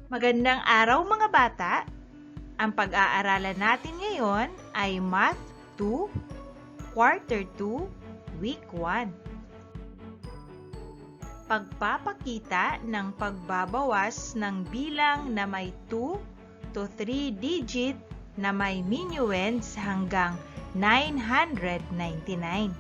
Magandang araw mga bata! Ang pag-aaralan natin ngayon ay Math 2, Quarter 2, Week 1. Pagpapakita ng pagbabawas ng bilang na may 2 to 3 digit na may minuends hanggang 999.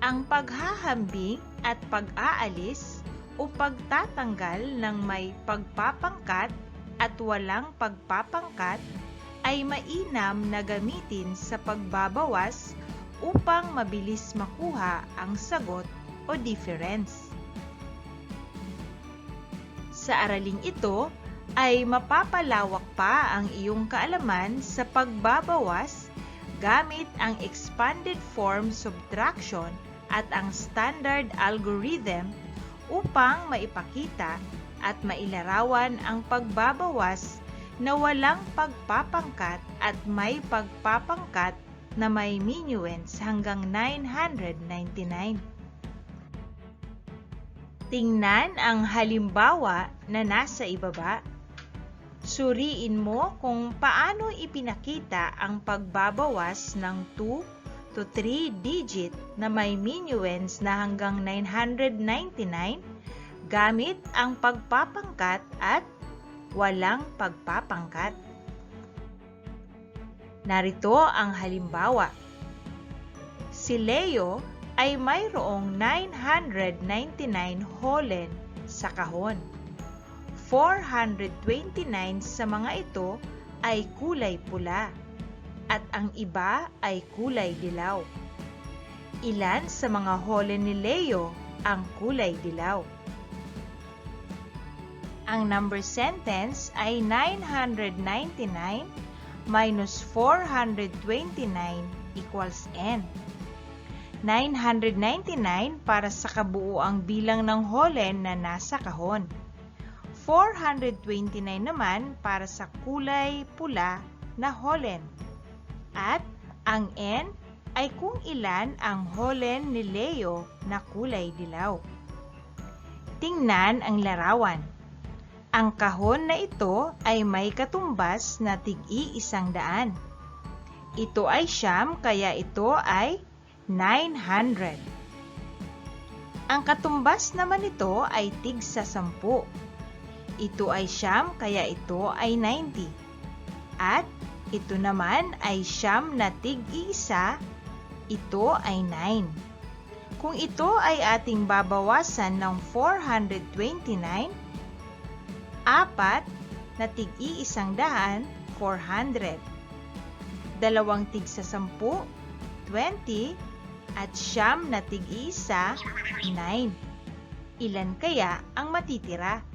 Ang paghahambing at pag-aalis o pagtatanggal ng may pagpapangkat at walang pagpapangkat ay mainam na gamitin sa pagbabawas upang mabilis makuha ang sagot o difference. Sa araling ito ay mapapalawak pa ang iyong kaalaman sa pagbabawas gamit ang expanded form subtraction at ang standard algorithm upang maipakita at mailarawan ang pagbabawas na walang pagpapangkat at may pagpapangkat na may minuends hanggang 999. Tingnan ang halimbawa na nasa ibaba. Suriin mo kung paano ipinakita ang pagbabawas ng 2 to 3 digit na may minuends na hanggang 999 gamit ang pagpapangkat at walang pagpapangkat. Narito ang halimbawa. Si Leo ay mayroong 999 holen sa kahon. 429 sa mga ito ay kulay pula at ang iba ay kulay dilaw. Ilan sa mga holen ni Leo ang kulay dilaw? Ang number sentence ay 999 minus 429 equals n. 999 para sa kabuuang bilang ng holen na nasa kahon. 429 naman para sa kulay pula na holen. At ang n ay kung ilan ang holen ni Leo na kulay dilaw. Tingnan ang larawan. Ang kahon na ito ay may katumbas na tig-100. Ito ay siyam kaya ito ay 900. Ang katumbas naman nito ay tig-10. Ito ay siyam kaya ito ay 90. At ito naman ay siyam na tig-1, ito ay 9. Kung ito ay ating babawasan ng 429, 4 na tig-100, 400. Dalawang tig-10, 20, at siyam na tig-1, 9. Ilan kaya ang matitira?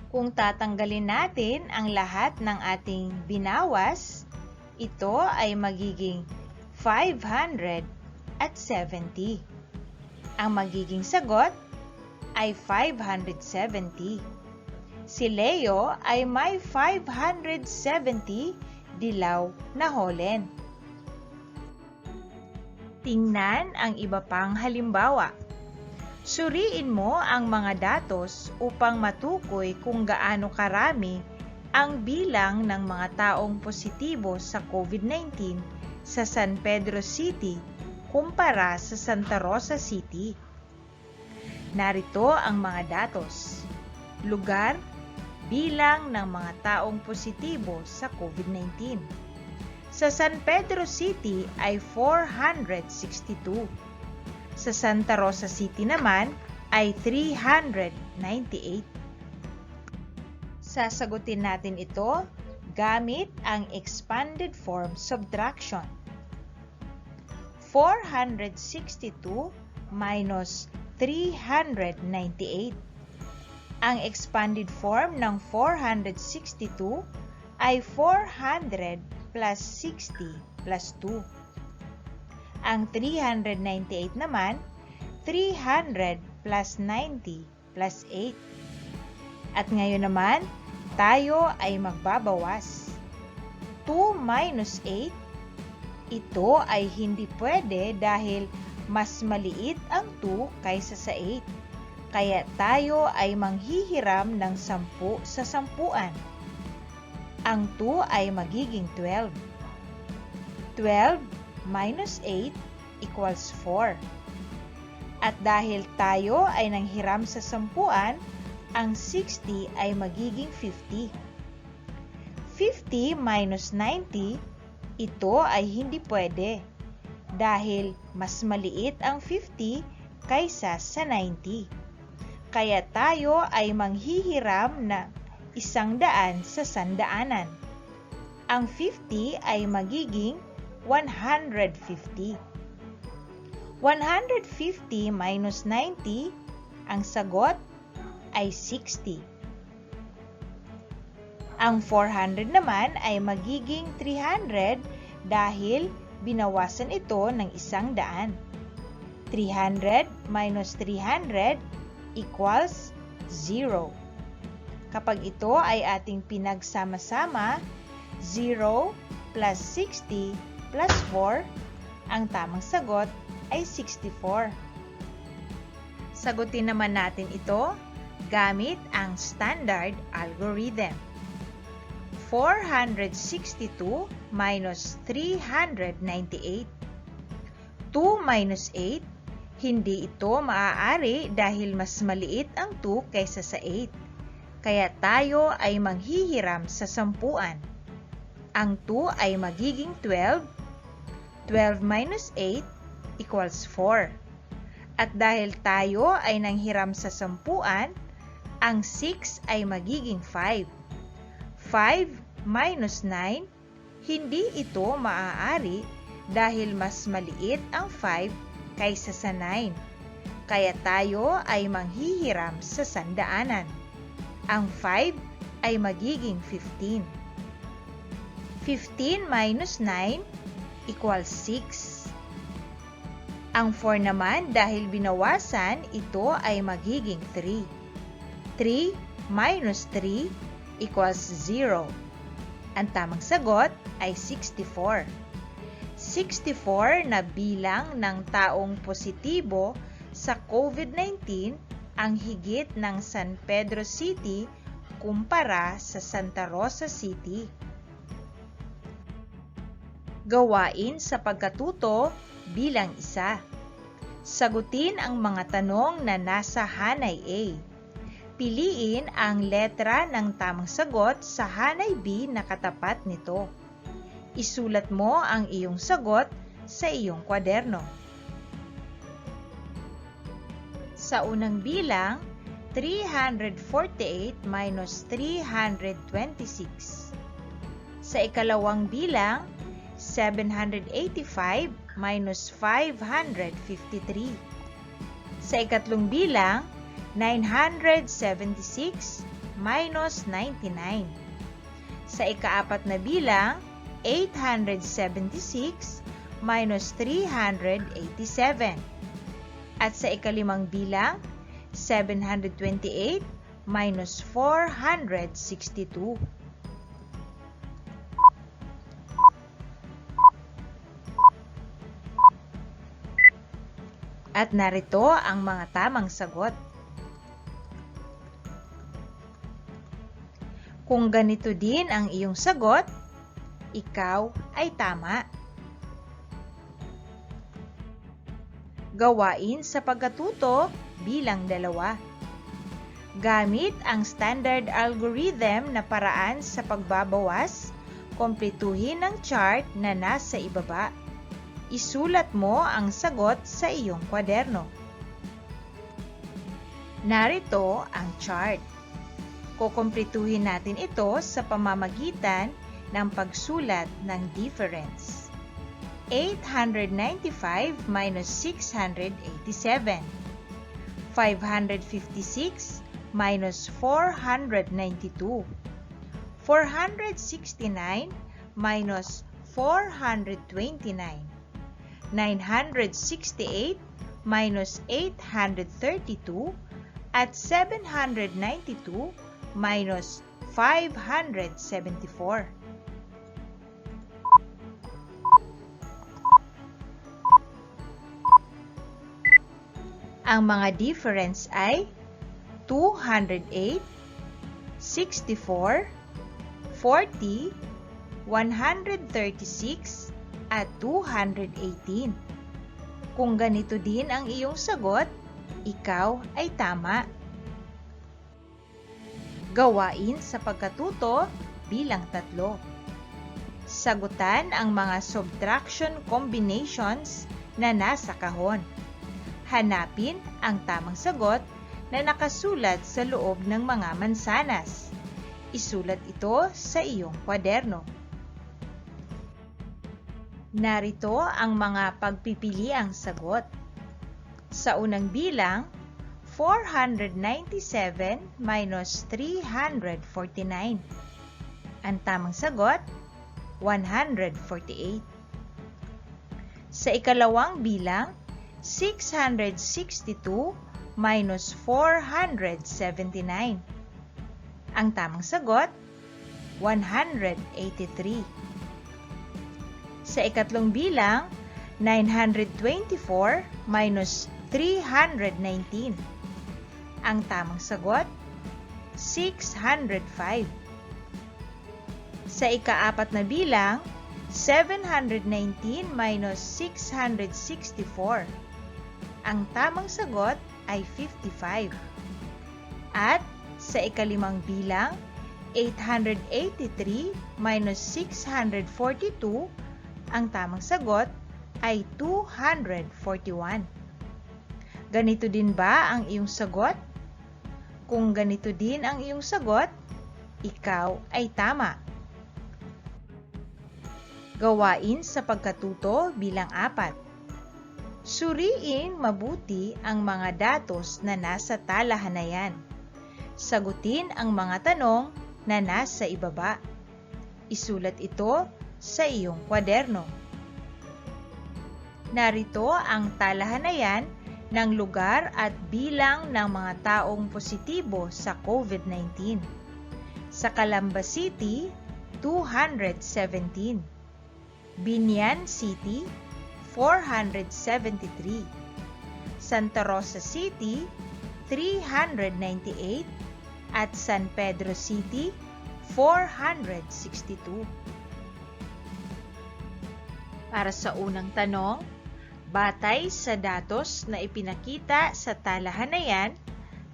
Kung tatanggalin natin ang lahat ng ating binawas, ito ay magiging 570. Ang magiging sagot ay 570. Si Leo ay may 570 dilaw na holen. Tingnan ang iba pang halimbawa. Suriin mo ang mga datos upang matukoy kung gaano karami ang bilang ng mga taong positibo sa COVID-19 sa San Pedro City kumpara sa Santa Rosa City. Narito ang mga datos. Lugar, bilang ng mga taong positibo sa COVID-19. Sa San Pedro City ay 462. Sa Santa Rosa City naman ay 398. Sasagutin natin ito gamit ang expanded form subtraction. 462 minus 398. Ang expanded form ng 462 ay 400 plus 60 plus 2. Ang 398 naman, 300 plus 90 plus 8. At ngayon naman, tayo ay magbabawas. 2 minus 8, ito ay hindi pwede dahil mas maliit ang 2 kaysa sa 8. kaya tayo ay manghihiram ng 10 sa 10. Ang 2 ay magiging 12. 12 minus 8 equals 4. At dahil tayo ay nanghiram sa 10, ang 60 ay magiging 50. 50 minus 90, ito ay hindi pwede dahil mas maliit ang 50 kaysa sa 90. Kaya tayo ay manghihiram ng 100 sa 100. Ang 50 ay magiging 150. 150 minus 90, ang sagot ay 60. Ang 400 naman ay magiging 300 dahil binawasan ito ng 100. 300 minus 300 equals 0. Kapag ito ay ating pinagsama-sama, 0 plus 60 plus 4, ang tamang sagot ay 64. Sagutin naman natin ito gamit ang standard algorithm. 462 minus 398. 2 minus 8, hindi ito maaari dahil mas maliit ang 2 kaysa sa 8. Kaya tayo ay manghihiram sa 10. Ang 2 ay magiging 12. 12 minus 8 equals 4. At dahil tayo ay nanghiram sa 10, ang 6 ay magiging 5. 5 minus 9, hindi ito maaari dahil mas maliit ang 5 kaysa sa 9. Kaya tayo ay manghihiram sa 100. Ang 5 ay magiging 15. 15 minus 9 equals 6. Ang 4 naman dahil binawasan, ito ay magiging 3. 3 minus 3 equals 0. Ang tamang sagot ay 64. 64 na bilang ng taong positibo sa COVID-19 ang higit ng San Pedro City kumpara sa Santa Rosa City. Gawain sa pagkatuto bilang isa. Sagutin ang mga tanong na nasa hanay A. Piliin ang letra ng tamang sagot sa hanay B na katapat nito. Isulat mo ang iyong sagot sa iyong kwaderno. Sa unang bilang, 348 minus 326. Sa ikalawang bilang, 785 minus 553. Sa ikatlong bilang, 976 minus 99. Sa ikaapat na bilang, 876 minus 387. At sa ikalimang bilang, 728 minus 462. At narito ang mga tamang sagot. Kung ganito din ang iyong sagot, ikaw ay tama. Gawain sa pagkatuto bilang 2. Gamit ang standard algorithm na paraan sa pagbabawas, kumpletuhin ang chart na nasa ibaba. Isulat mo ang sagot sa iyong kwaderno. Narito ang chart. Kukumpletuhin natin ito sa pamamagitan ng pagsulat ng difference. 895 minus 687. 556 minus 492. 469 minus 429. 968 minus 832 at 792 minus 574. Ang mga difference ay 208, 64, 40, 136, at 218. Kung ganito din ang iyong sagot, ikaw ay tama. Gawain sa pagkatuto bilang 3. Sagutan ang mga subtraction combinations na nasa kahon. Hanapin ang tamang sagot na nakasulat sa loob ng mga mansanas. Isulat ito sa iyong kwaderno. Narito ang mga pagpipiliang sagot. Sa unang bilang, 497 minus 349. Ang tamang sagot, 148. Sa ikalawang bilang, 662 minus 479. Ang tamang sagot, 183. Sa ikatlong bilang, 924 minus 319. Ang tamang sagot, 605. Sa ikaapat na bilang, 719 minus 664. Ang tamang sagot ay 55. At sa ikalimang bilang, 883 minus 642. Ang tamang sagot ay 241. Ganito din ba ang iyong sagot? Kung ganito din ang iyong sagot, ikaw ay tama. Gawain sa pagkatuto bilang 4. Suriin mabuti ang mga datos na nasa talahanayan. Sagutin ang mga tanong na nasa ibaba. Isulat ito sa iyong kwaderno. Narito ang talahanayan ng lugar at bilang ng mga taong positibo sa COVID-19. Sa Calamba City, 217. Binyan City, 473. Santa Rosa City, 398. At San Pedro City, 462. Para sa unang tanong, batay sa datos na ipinakita sa talahanayan,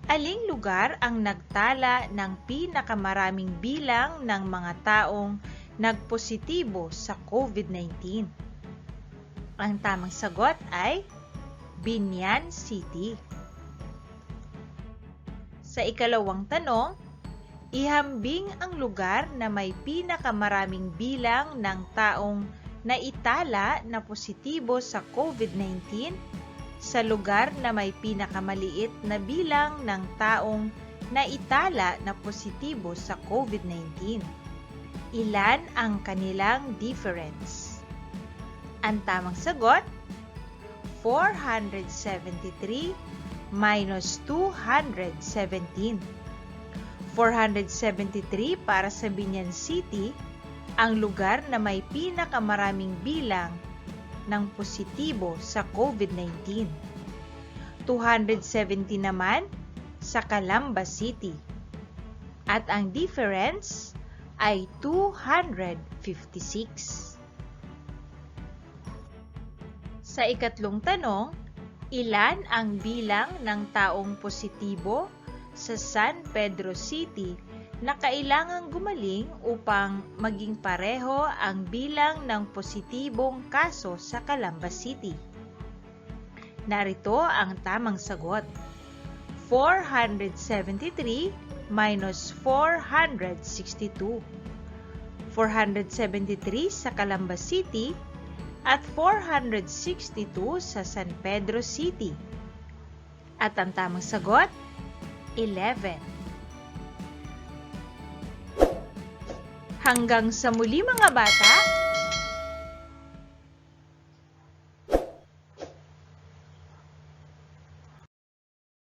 aling lugar ang nagtala ng pinakamaraming bilang ng mga taong nagpositibo sa COVID-19? Ang tamang sagot ay Binyan City. Sa ikalawang tanong, ihambing ang lugar na may pinakamaraming bilang ng taong naitala na positibo sa COVID-19 sa lugar na may pinakamaliit na bilang ng taong naitala na positibo sa COVID-19. Ilan ang kanilang difference? Ang tamang sagot, 473 minus 217. 473 para sa Binyan City, ang lugar na may pinakamaraming bilang ng positibo sa COVID-19. 270 naman sa Calamba City. At ang difference ay 256. Sa ikatlong tanong, ilan ang bilang ng taong positibo sa San Pedro City na kailangang gumaling upang maging pareho ang bilang ng positibong kaso sa Calamba City? Narito ang tamang sagot. 473 minus 462. 473 sa Calamba City at 462 sa San Pedro City. At ang tamang sagot, 11. Hanggang sa muli mga bata,